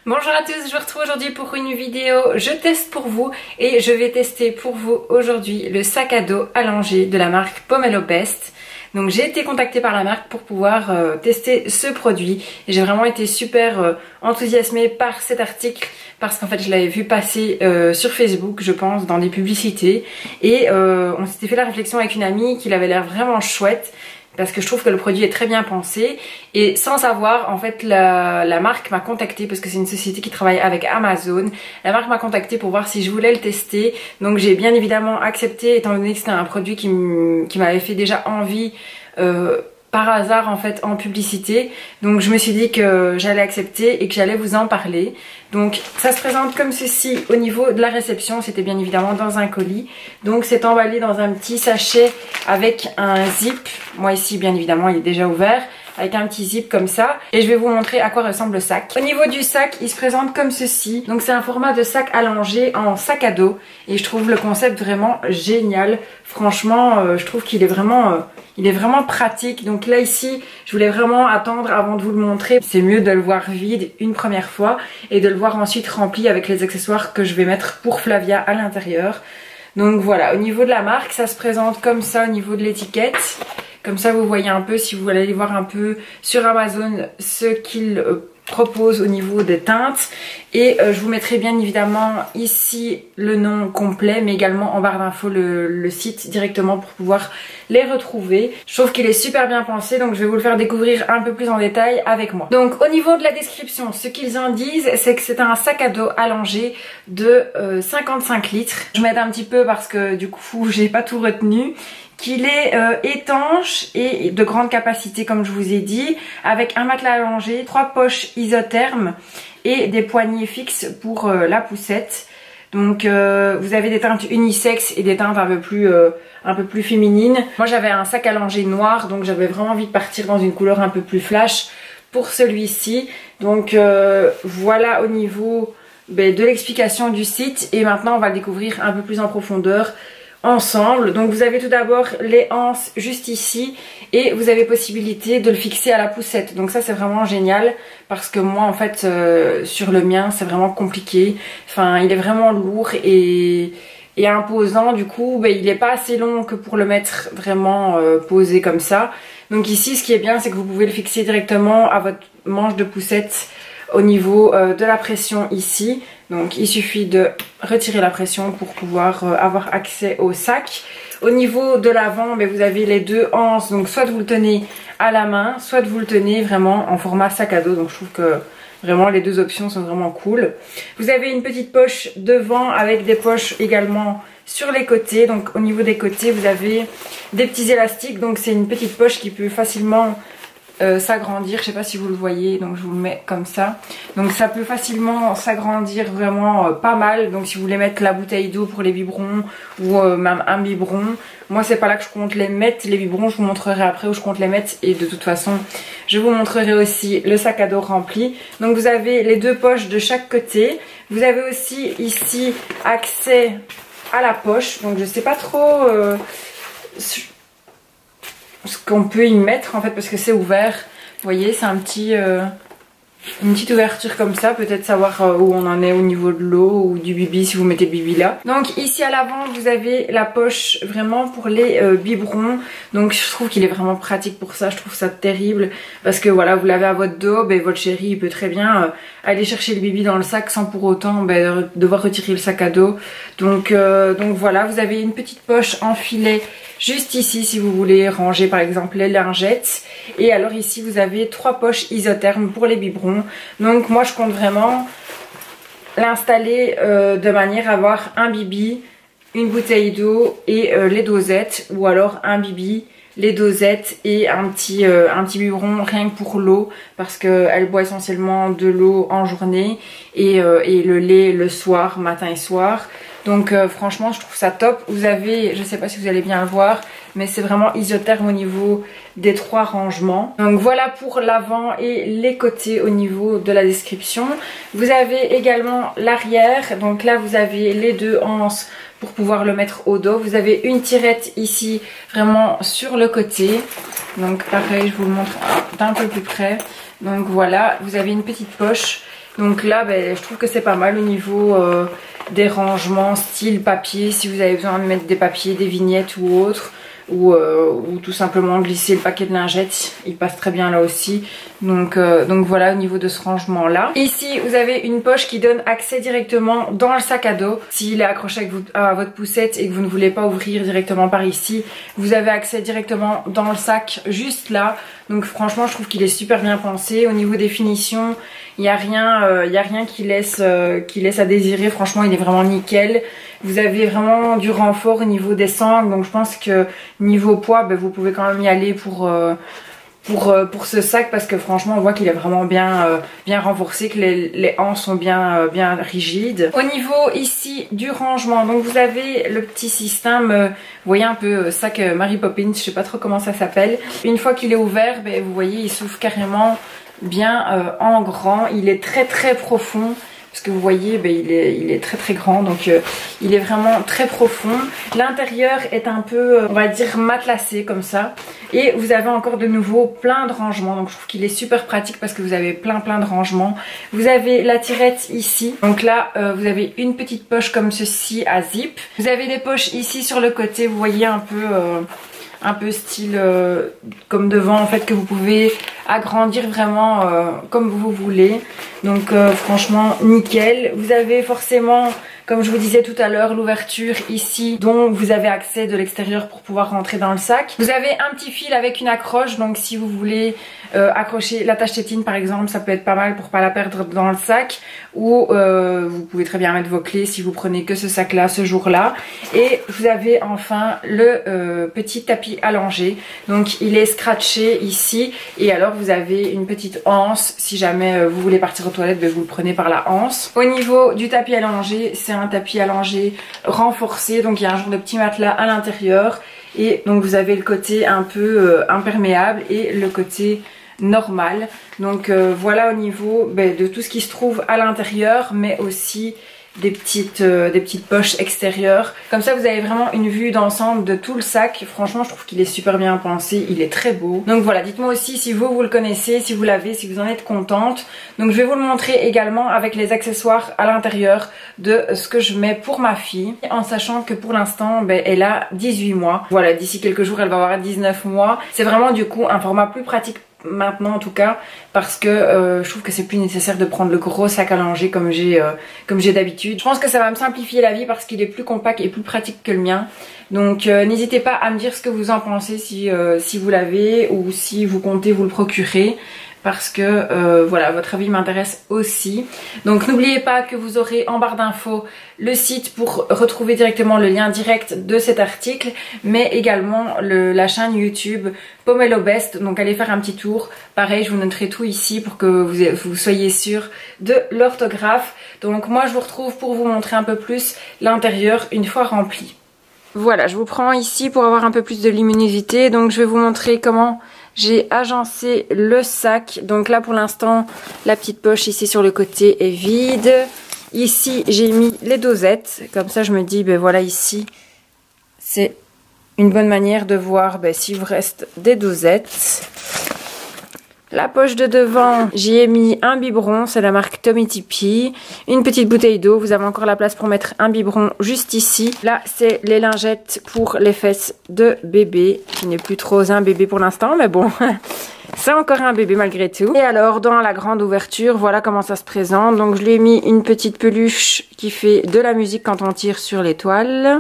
Bonjour à tous, je vous retrouve aujourd'hui pour une vidéo je teste pour vous et je vais tester pour vous aujourd'hui le sac à dos allongé de la marque Pomelo Best. Donc j'ai été contactée par la marque pour pouvoir tester ce produit et j'ai vraiment été super enthousiasmée par cet article parce qu'en fait je l'avais vu passer sur Facebook je pense dans des publicités et on s'était fait la réflexion avec une amie qu'il avait l'air vraiment chouette. Parce que je trouve que le produit est très bien pensé et sans savoir, en fait, la marque m'a contacté parce que c'est une société qui travaille avec Amazon. La marque m'a contacté pour voir si je voulais le tester. Donc j'ai bien évidemment accepté étant donné que c'était un produit qui m'avait fait déjà envie par hasard en fait en publicité. Donc je me suis dit que j'allais accepter et que j'allais vous en parler. Donc ça se présente comme ceci au niveau de la réception. C'était bien évidemment dans un colis. Donc c'est emballé dans un petit sachet avec un zip. Moi ici bien évidemment il est déjà ouvert. Avec un petit zip comme ça. Et je vais vous montrer à quoi ressemble le sac. Au niveau du sac, il se présente comme ceci. Donc c'est un format de sac allongé en sac à dos. Et je trouve le concept vraiment génial. Franchement, je trouve qu'il est vraiment... il est vraiment pratique. Donc là ici, je voulais vraiment attendre avant de vous le montrer. C'est mieux de le voir vide une première fois et de le voir ensuite rempli avec les accessoires que je vais mettre pour Flavia à l'intérieur. Donc voilà, au niveau de la marque, ça se présente comme ça au niveau de l'étiquette. Comme ça vous voyez un peu, si vous allez aller voir un peu sur Amazon ce qu'ils proposent au niveau des teintes. Et je vous mettrai bien évidemment ici le nom complet, mais également en barre d'infos le site directement pour pouvoir les retrouver. Je trouve qu'il est super bien pensé, donc je vais vous le faire découvrir un peu plus en détail avec moi. Donc au niveau de la description, ce qu'ils en disent, c'est que c'est un sac à dos allongé de 55 litres. Je m'aide un petit peu parce que du coup j'ai pas tout retenu. Qu'il est étanche et de grande capacité comme je vous ai dit, avec un matelas allongé, 3 poches isothermes et des poignées fixes pour la poussette. Donc vous avez des teintes unisexes et des teintes un peu plus féminines. Moi j'avais un sac allongé noir, donc j'avais vraiment envie de partir dans une couleur un peu plus flash pour celui-ci. Donc voilà au niveau de l'explication du site et maintenant on va le découvrir un peu plus en profondeur ensemble. Donc vous avez tout d'abord les anses juste ici et vous avez possibilité de le fixer à la poussette. Donc ça c'est vraiment génial parce que moi en fait sur le mien c'est vraiment compliqué. Enfin il est vraiment lourd et imposant, du coup il n'est pas assez long que pour le mettre vraiment posé comme ça. Donc ici ce qui est bien c'est que vous pouvez le fixer directement à votre manche de poussette au niveau de la pression ici. Donc il suffit de retirer la pression pour pouvoir avoir accès au sac. Au niveau de l'avant, vous avez les deux anses, donc soit vous le tenez à la main, soit vous le tenez vraiment en format sac à dos. Donc je trouve que vraiment les deux options sont vraiment cool. Vous avez une petite poche devant avec des poches également sur les côtés. Donc au niveau des côtés vous avez des petits élastiques, donc c'est une petite poche qui peut facilement s'agrandir, je sais pas si vous le voyez, donc je vous le mets comme ça. Donc ça peut facilement s'agrandir vraiment pas mal. Donc si vous voulez mettre la bouteille d'eau pour les biberons ou même un biberon, moi c'est pas là que je compte les mettre, les biberons je vous montrerai après où je compte les mettre et de toute façon je vous montrerai aussi le sac à dos rempli. Donc vous avez les deux poches de chaque côté, vous avez aussi ici accès à la poche, donc je sais pas trop ce qu'on peut y mettre en fait parce que c'est ouvert. Vous voyez c'est un petit une petite ouverture comme ça, peut-être savoir où on en est au niveau de l'eau ou du bibi si vous mettez le bibi là. Donc ici à l'avant vous avez la poche vraiment pour les biberons. Donc je trouve qu'il est vraiment pratique pour ça, je trouve ça terrible parce que voilà vous l'avez à votre dos, votre chéri il peut très bien aller chercher le bibi dans le sac sans pour autant devoir retirer le sac à dos. Donc voilà, vous avez une petite poche en filet juste ici si vous voulez ranger par exemple les lingettes. Et alors ici vous avez 3 poches isothermes pour les biberons. Donc moi je compte vraiment l'installer de manière à avoir un bibi, une bouteille d'eau et les dosettes, ou alors un bibi, les dosettes et un petit biberon rien que pour l'eau parce qu'elle boit essentiellement de l'eau en journée et le lait le soir, matin et soir. Donc franchement je trouve ça top. Vous avez, je sais pas si vous allez bien le voir, mais c'est vraiment isotherme au niveau des 3 rangements. Donc voilà pour l'avant et les côtés au niveau de la description. Vous avez également l'arrière, donc là vous avez les deux anses pour pouvoir le mettre au dos. Vous avez une tirette ici vraiment sur le côté. Donc pareil, je vous le montre d'un peu plus près. Donc voilà, vous avez une petite poche Donc là je trouve que c'est pas mal au niveau des rangements style papier, si vous avez besoin de mettre des papiers, des vignettes ou autre. Ou tout simplement glisser le paquet de lingettes, il passe très bien là aussi. Donc voilà au niveau de ce rangement là. Ici vous avez une poche qui donne accès directement dans le sac à dos. S'il est accroché à votre poussette et que vous ne voulez pas ouvrir directement par ici, vous avez accès directement dans le sac juste là. Donc franchement je trouve qu'il est super bien pensé. Au niveau des finitions, il n'y a rien qui laisse à désirer. Franchement il est vraiment nickel. Vous avez vraiment du renfort au niveau des sangles, donc je pense que niveau poids, vous pouvez quand même y aller pour ce sac, parce que franchement on voit qu'il est vraiment bien renforcé, que les hanches sont bien rigides. Au niveau ici du rangement, donc vous avez le petit système, vous voyez un peu sac Mary Poppins, je sais pas trop comment ça s'appelle. Une fois qu'il est ouvert, vous voyez il s'ouvre carrément bien en grand, il est très profond. Parce que vous voyez, il est très grand, donc il est vraiment très profond. L'intérieur est un peu, on va dire, matelassé comme ça. Et vous avez encore de nouveau plein de rangements. Donc je trouve qu'il est super pratique parce que vous avez plein de rangements. Vous avez la tirette ici. Donc là, vous avez une petite poche comme ceci à zip. Vous avez des poches ici sur le côté, vous voyez un peu style comme devant en fait, que vous pouvez agrandir vraiment comme vous voulez. Donc franchement nickel. Vous avez forcément, comme je vous disais tout à l'heure, l'ouverture ici dont vous avez accès de l'extérieur pour pouvoir rentrer dans le sac. Vous avez un petit fil avec une accroche, donc si vous voulez accrocher l'attache tétine par exemple, ça peut être pas mal pour pas la perdre dans le sac. Ou vous pouvez très bien mettre vos clés si vous prenez que ce sac là ce jour là. Et vous avez enfin le petit tapis allongé, donc il est scratché ici. Et alors vous avez une petite anse, si jamais vous voulez partir aux toilettes, vous le prenez par la anse. Au niveau du tapis allongé, c'est un tapis allongé renforcé, donc il y a un genre de petit matelas à l'intérieur. Et donc vous avez le côté un peu imperméable et le côté normal. Donc voilà au niveau de tout ce qui se trouve à l'intérieur, mais aussi des petites poches extérieures. Comme ça vous avez vraiment une vue d'ensemble de tout le sac. Franchement je trouve qu'il est super bien pensé, il est très beau. Donc voilà, dites-moi aussi si vous le connaissez, si vous l'avez, si vous en êtes contente. Donc je vais vous le montrer également avec les accessoires à l'intérieur de ce que je mets pour ma fille, en sachant que pour l'instant elle a 18 mois. Voilà, d'ici quelques jours elle va avoir 19 mois. C'est vraiment du coup un format plus pratique maintenant en tout cas, parce que je trouve que c'est plus nécessaire de prendre le gros sac à langer comme j'ai d'habitude. Je pense que ça va me simplifier la vie parce qu'il est plus compact et plus pratique que le mien. Donc n'hésitez pas à me dire ce que vous en pensez, si vous l'avez ou si vous comptez vous le procurer, parce que voilà, votre avis m'intéresse aussi. Donc n'oubliez pas que vous aurez en barre d'infos le site pour retrouver directement le lien direct de cet article, mais également la chaîne YouTube Pomelo Best. Donc allez faire un petit tour. Pareil, je vous noterai tout ici pour que vous soyez sûr de l'orthographe. Donc moi je vous retrouve pour vous montrer un peu plus l'intérieur une fois rempli. Voilà, je vous prends ici pour avoir un peu plus de luminosité. Donc je vais vous montrer comment j'ai agencé le sac. Donc là pour l'instant la petite poche ici sur le côté est vide. Ici j'ai mis les dosettes. Comme ça je me dis voilà, ici c'est une bonne manière de voir s'il vous reste des dosettes. La poche de devant, j'y ai mis un biberon, c'est la marque Tommee Tippee. Une petite bouteille d'eau, vous avez encore la place pour mettre un biberon juste ici. Là, c'est les lingettes pour les fesses de bébé, qui n'est plus trop un bébé pour l'instant, mais bon, c'est encore un bébé malgré tout. Et alors, dans la grande ouverture, voilà comment ça se présente. Donc, je lui ai mis une petite peluche qui fait de la musique quand on tire sur les toiles.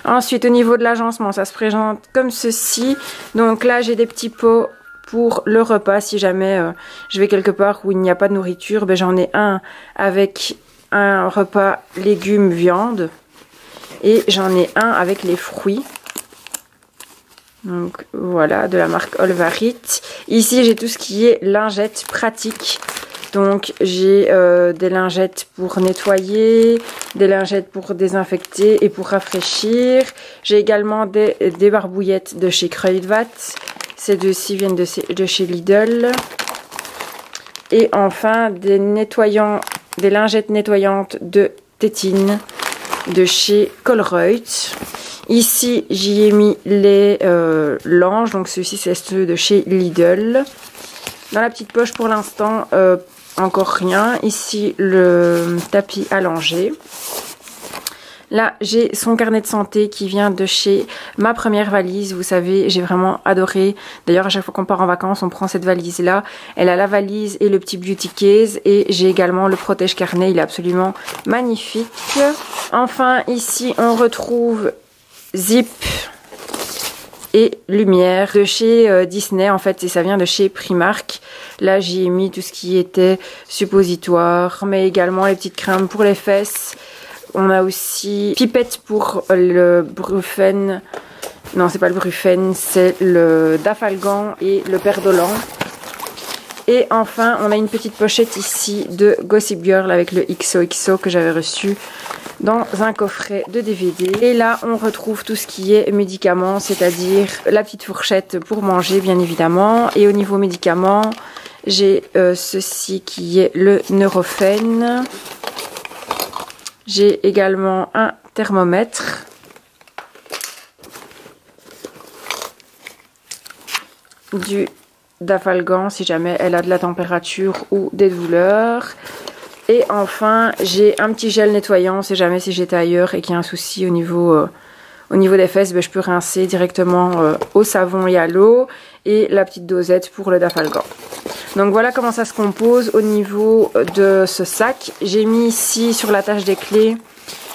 Ensuite, au niveau de l'agencement, ça se présente comme ceci. Donc là, j'ai des petits pots pour le repas, si jamais je vais quelque part où il n'y a pas de nourriture, j'en ai un avec un repas légumes viande et j'en ai un avec les fruits. Donc voilà, de la marque Olvarit. Ici j'ai tout ce qui est lingettes pratiques. Donc j'ai des lingettes pour nettoyer, des lingettes pour désinfecter et pour rafraîchir. J'ai également des barbouillettes de chez Kruidvat. Ces deux-ci viennent de chez Lidl. Et enfin des lingettes nettoyantes de tétine de chez Colruyt. Ici j'y ai mis les langes, donc ceux-ci c'est ceux de chez Lidl. Dans la petite poche pour l'instant, encore rien. Ici le tapis allongé. Là, j'ai son carnet de santé qui vient de chez Ma Première Valise. Vous savez, j'ai vraiment adoré. D'ailleurs, à chaque fois qu'on part en vacances, on prend cette valise-là. Elle a la valise et le petit beauty case. Et j'ai également le protège-carnet. Il est absolument magnifique. Enfin, ici, on retrouve Zip et Lumière de chez Disney. En fait, et ça vient de chez Primark. Là, j'y ai mis tout ce qui était suppositoire, mais également les petites crèmes pour les fesses. On a aussi pipette pour le Brufen. Non, c'est pas le Brufen, c'est le Dafalgan et le Perdolan. Et enfin, on a une petite pochette ici de Gossip Girl avec le XOXO que j'avais reçu dans un coffret de DVD. Et là, on retrouve tout ce qui est médicaments, c'est-à-dire la petite fourchette pour manger, bien évidemment. Et au niveau médicaments, j'ai ceci qui est le Nurofen. J'ai également un thermomètre. Du Dafalgan si jamais elle a de la température ou des douleurs. Et enfin, j'ai un petit gel nettoyant si jamais si j'étais ailleurs et qu'il y a un souci au niveau des fesses, ben, je peux rincer directement au savon et à l'eau. Et la petite dosette pour le Dafalgan. Donc voilà comment ça se compose au niveau de ce sac. J'ai mis ici sur l'attache des clés,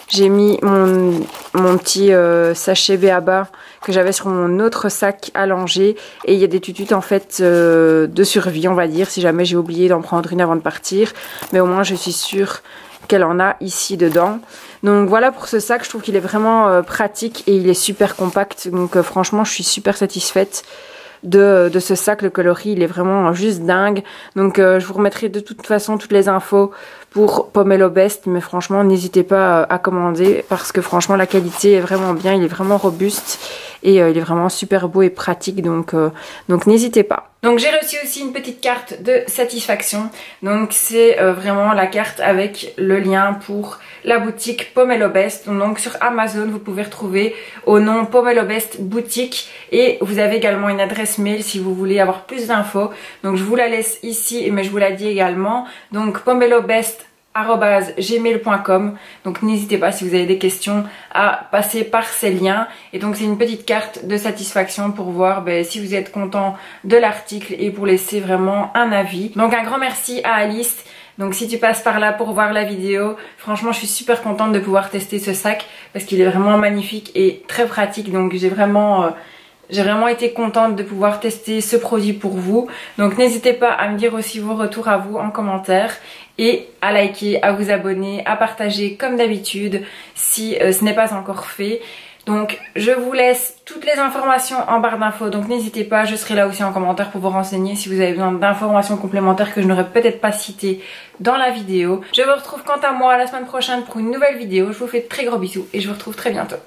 j'ai mis mon petit sachet B.A.B.A. que j'avais sur mon autre sac allongé. Et il y a des tututes en fait de survie, on va dire, si jamais j'ai oublié d'en prendre une avant de partir. Mais au moins je suis sûre qu'elle en a ici dedans. Donc voilà pour ce sac, je trouve qu'il est vraiment pratique et il est super compact. Donc franchement je suis super satisfaite de ce sac. Le coloris il est vraiment juste dingue. Donc je vous remettrai de toute façon toutes les infos pour Pomelo Best, mais franchement n'hésitez pas à commander parce que franchement la qualité est vraiment bien, il est vraiment robuste et il est vraiment super beau et pratique, donc n'hésitez pas. Donc j'ai reçu aussi une petite carte de satisfaction. Donc c'est vraiment la carte avec le lien pour la boutique Pomelo Best. Donc sur Amazon vous pouvez retrouver au nom Pomelo Best boutique et vous avez également une adresse mail si vous voulez avoir plus d'infos. Donc je vous la laisse ici mais je vous la dis également. Donc pomelobest@gmail.com. Donc n'hésitez pas si vous avez des questions à passer par ces liens. Et donc c'est une petite carte de satisfaction pour voir si vous êtes content de l'article et pour laisser vraiment un avis. Donc un grand merci à Alice. Donc si tu passes par là pour voir la vidéo, franchement je suis super contente de pouvoir tester ce sac parce qu'il est vraiment magnifique et très pratique. Donc j'ai vraiment été contente de pouvoir tester ce produit pour vous. Donc n'hésitez pas à me dire aussi vos retours à vous en commentaire et à liker, à vous abonner, à partager comme d'habitude si ce n'est pas encore fait. Donc je vous laisse toutes les informations en barre d'infos, donc n'hésitez pas, je serai là aussi en commentaire pour vous renseigner si vous avez besoin d'informations complémentaires que je n'aurais peut-être pas citées dans la vidéo. Je vous retrouve quant à moi la semaine prochaine pour une nouvelle vidéo, je vous fais de très gros bisous et je vous retrouve très bientôt.